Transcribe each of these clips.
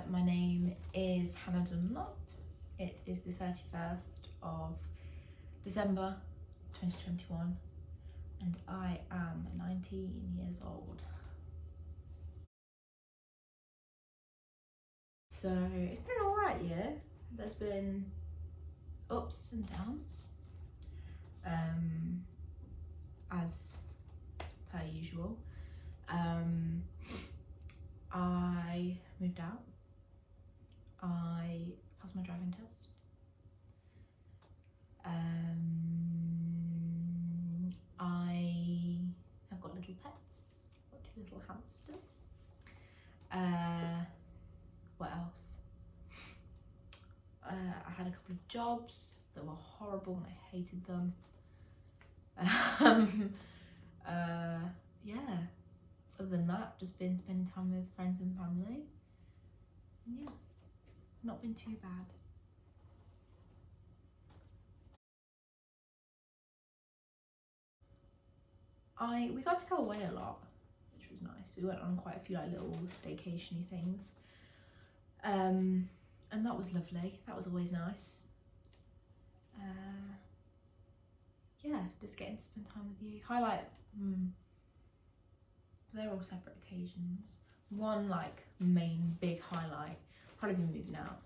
My name is Hannah Dunlop. It is the 31st of December 2021 and I am 19 years old. So it's been an alright year. There's been ups and downs, as per usual. I moved out. I passed my driving test. I have got little pets. Got 2 little hamsters. What else? I had a couple of jobs that were horrible and I hated them. Yeah. Other than that, just been spending time with friends and family. And yeah, not been too bad. We got to go away a lot, which was nice. We went on quite a few like little staycation-y things. And that was lovely. That was always nice. Yeah, just getting to spend time with you. Highlight, they're all separate occasions. One like main big highlight, probably been moving out.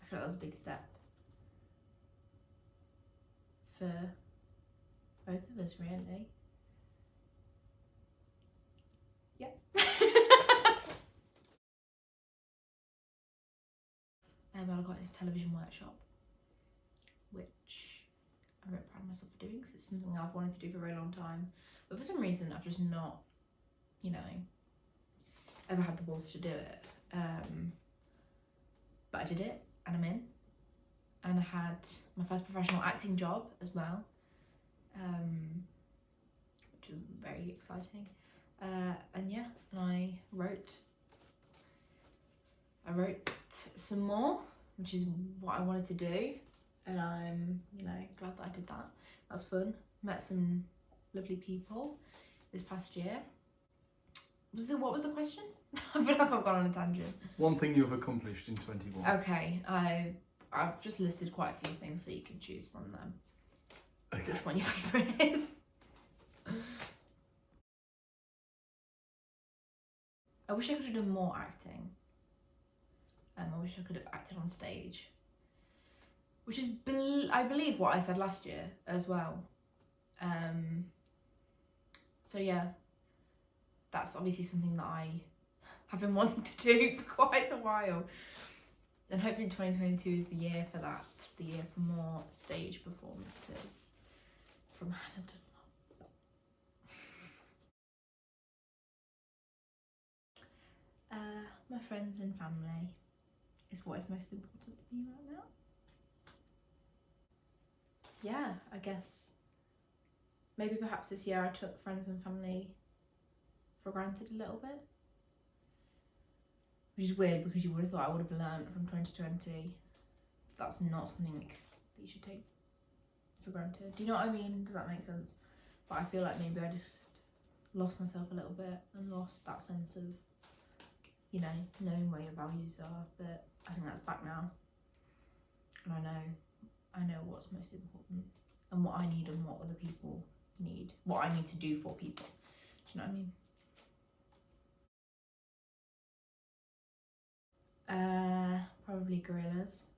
I feel like that was a big step for both of us, really. Yep. I got this television workshop, which I'm very proud of myself for doing because it's something I've wanted to do for a very long time. But for some reason, I've just not, ever had the balls to do it. But I did it and I'm in. And I had my first professional acting job as well, which was very exciting. And yeah, and I wrote some more, which is what I wanted to do. And I'm, glad that I did that. That was fun. Met some lovely people this past year. What was the question? I feel like I've gone on a tangent. One thing you've accomplished in 21. Okay, I've just listed quite a few things so you can choose from them. Okay. Which one your favourite is. I wish I could have done more acting. I wish I could have acted on stage. Which is, I believe, what I said last year as well. So yeah, that's obviously something that I have been wanting to do for quite a while. And hopefully 2022 is the year for that, the year for more stage performances from Hannah Dunlop. My friends and family is what is most important to me right now. Yeah, I guess maybe perhaps this year I took friends and family for granted a little bit. Which is weird because you would have thought I would have learned from 2020. So that's not something that you should take for granted. Do you know what I mean? Does that make sense? But I feel like maybe I just lost myself a little bit and lost that sense of, knowing where your values are. But I think that's back now. And I know what's most important and what I need and what other people need. What I need to do for people. Do you know what I mean? Probably Gorillas.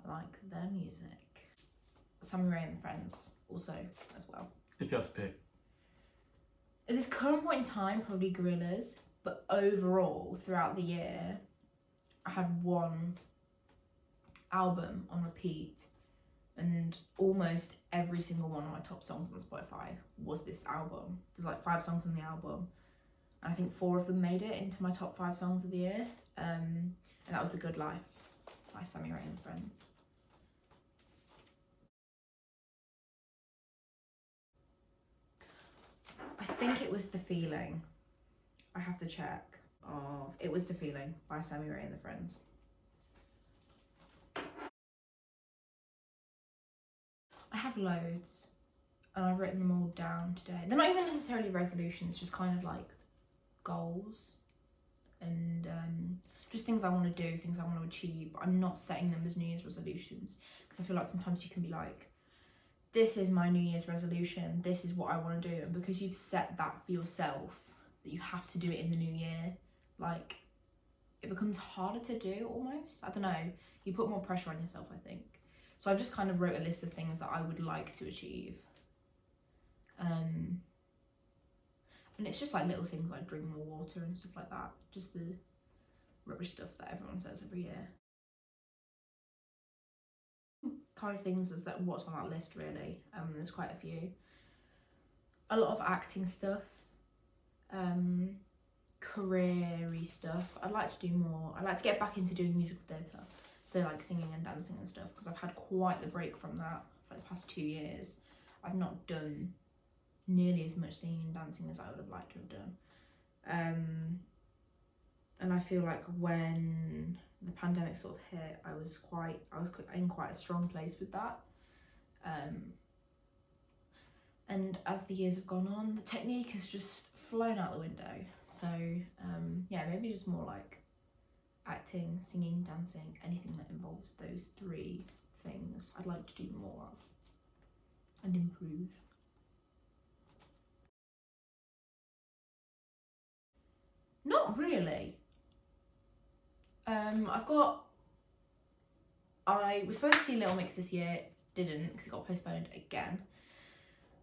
I like their music. Sammy Ray and the Friends also as well. If you had to pick. At this current point in time, probably Gorillas, but overall throughout the year, I had one album on repeat and almost every single one of my top songs on Spotify was this album. There's like 5 songs on the album. I think 4 of them made it into my top 5 songs of the year. And that was The Good Life by Sammy Ray and Friends. I think it was The Feeling. I have to check. It was The Feeling by Sammy Ray and the Friends. I have loads and I've written them all down today. They're not even necessarily resolutions, just kind of like goals and just things I want to do, things I want to achieve. But I'm not setting them as New Year's resolutions, because I feel like sometimes you can be like, this is my New Year's resolution, this is what I want to do, and because you've set that for yourself, that you have to do it in the new year, like, it becomes harder to do almost. I don't know, you put more pressure on yourself, I think. So I've just kind of wrote a list of things that I would like to achieve. And it's just like little things like drink more water and stuff like that, just the rubbish stuff that everyone says every year. Kind of things as that what's on that list really. There's quite a few. A lot of acting stuff, career-y stuff. I'd like to do more. I'd like to get back into doing musical theatre, so like singing and dancing and stuff, because I've had quite the break from that for the past 2 years. I've not done nearly as much singing and dancing as I would have liked to have done. And I feel like when the pandemic sort of hit, I was in quite a strong place with that. And as the years have gone on, the technique has just flown out the window. So yeah, maybe just more like acting, singing, dancing, anything that involves those 3 things I'd like to do more of and improve. Not really. I was supposed to see Little Mix this year, didn't, because it got postponed again.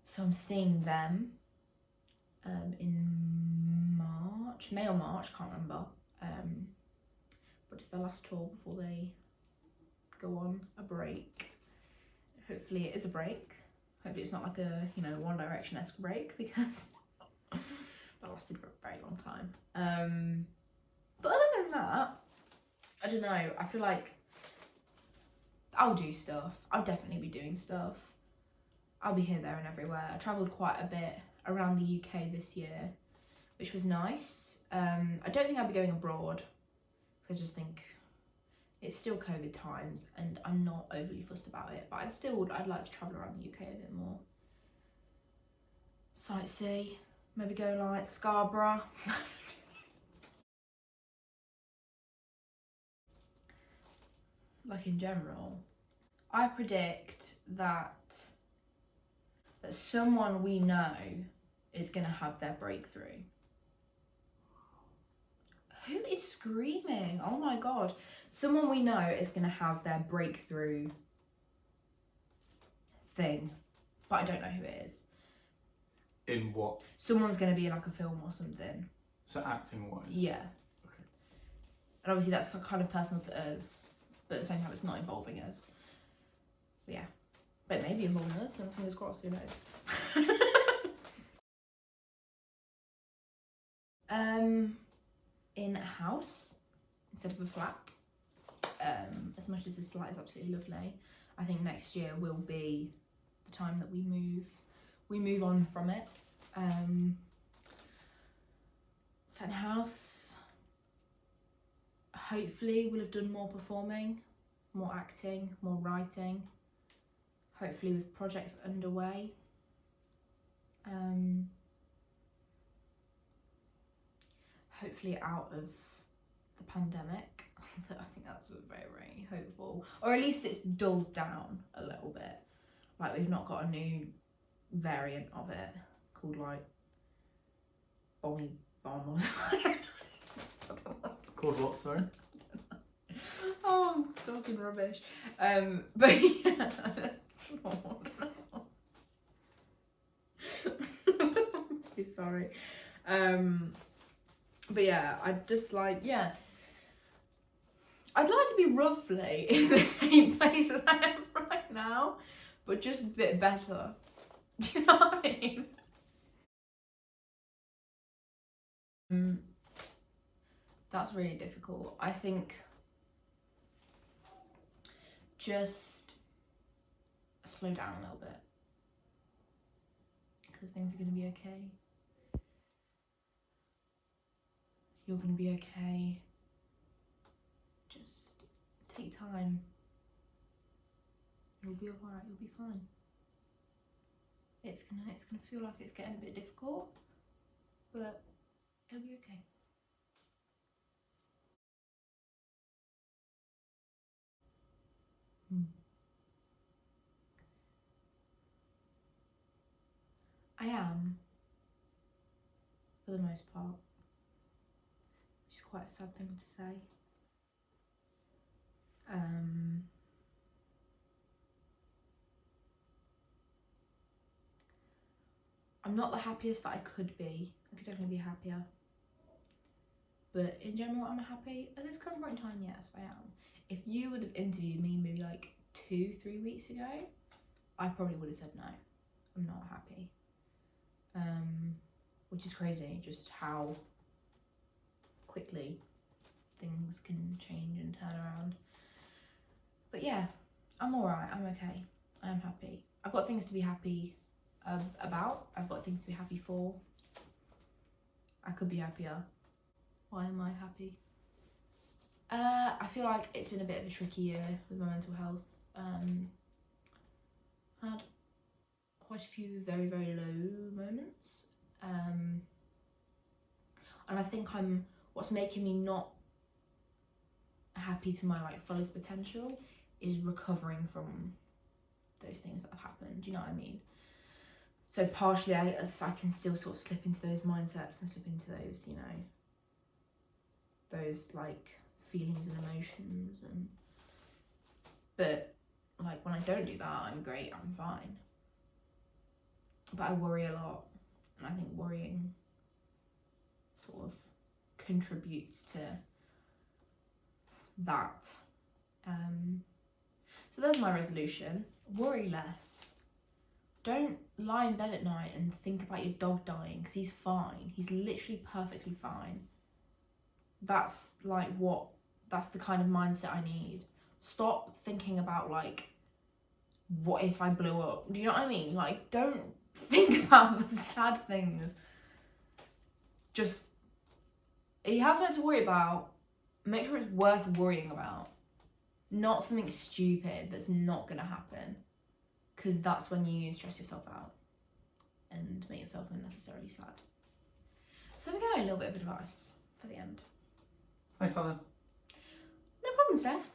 So I'm seeing them in March, May or March, can't remember. But it's their last tour before they go on a break. Hopefully it is a break. Hopefully it's not like a, you know, One Direction-esque break, because that lasted for a very long time. But other than that, I don't know, I feel like I'll do stuff. I'll definitely be doing stuff. I'll be here, there and everywhere. I travelled quite a bit around the UK this year, which was nice. I don't think I'll be going abroad, because I just think it's still COVID times and I'm not overly fussed about it. But I'd like to travel around the UK a bit more. Sightsee, maybe go like Scarborough. Like in general, I predict that someone we know is gonna have their breakthrough. Who is screaming? Oh my god. Someone we know is gonna have their breakthrough thing, but I don't know who it is. In what? Someone's gonna be in like a film or something. So acting wise? Yeah. Okay. And obviously that's kind of personal to us, but at the same time it's not involving us. But yeah. But maybe involving us, and fingers crossed, who knows. In a house instead of a flat. As much as this flat is absolutely lovely, I think next year will be the time that we move on from it. Second house, hopefully we'll have done more performing, more acting, more writing, hopefully with projects underway. Hopefully out of the pandemic. I think that's very, very hopeful. Or at least it's dulled down a little bit. Like we've not got a new variant of it called like Bonnie Bomb or something. Called what, sorry? Oh, I'm talking rubbish. But yeah, sorry. But yeah, I'd just like, yeah. I'd like to be roughly in the same place as I am right now, but just a bit better. Do you know what I mean? That's really difficult. I think just slow down a little bit, because things are going to be okay. You're going to be okay. Just take time. You'll be alright, you'll be fine. It's gonna feel like it's getting a bit difficult, but It'll be okay. I am, for the most part, which is quite a sad thing to say. I'm not the happiest that I could be. I could definitely be happier. But in general, am I happy? At this current point in time, yes, I am. If you would have interviewed me maybe like 2-3 weeks ago, I probably would have said no. I'm not happy. Which is crazy, just how quickly things can change and turn around. But yeah, I'm alright, I'm okay. I am happy. I've got things to be happy about. I've got things to be happy for. I could be happier. Why am I happy? I feel like it's been a bit of a tricky year with my mental health. Had quite a few very, very low moments. And I think what's making me not happy to my like fullest potential is recovering from those things that have happened. Do you know what I mean? So partially I can still sort of slip into those mindsets and slip into those, you know, those like feelings and emotions, but like when I don't do that, I'm great, I'm fine. But I worry a lot, and I think worrying sort of contributes to that. So there's my resolution. Worry less. Don't lie in bed at night and think about your dog dying, because he's fine. He's literally perfectly fine. That's the kind of mindset I need. Stop thinking about like, what if I blew up? Do you know what I mean? Like, don't think about the sad things. Just, if you have something to worry about, make sure it's worth worrying about. Not something stupid that's not gonna happen. Because that's when you stress yourself out and make yourself unnecessarily sad. So there we go, a little bit of advice for the end. Thanks, Alan. No problem, Steph.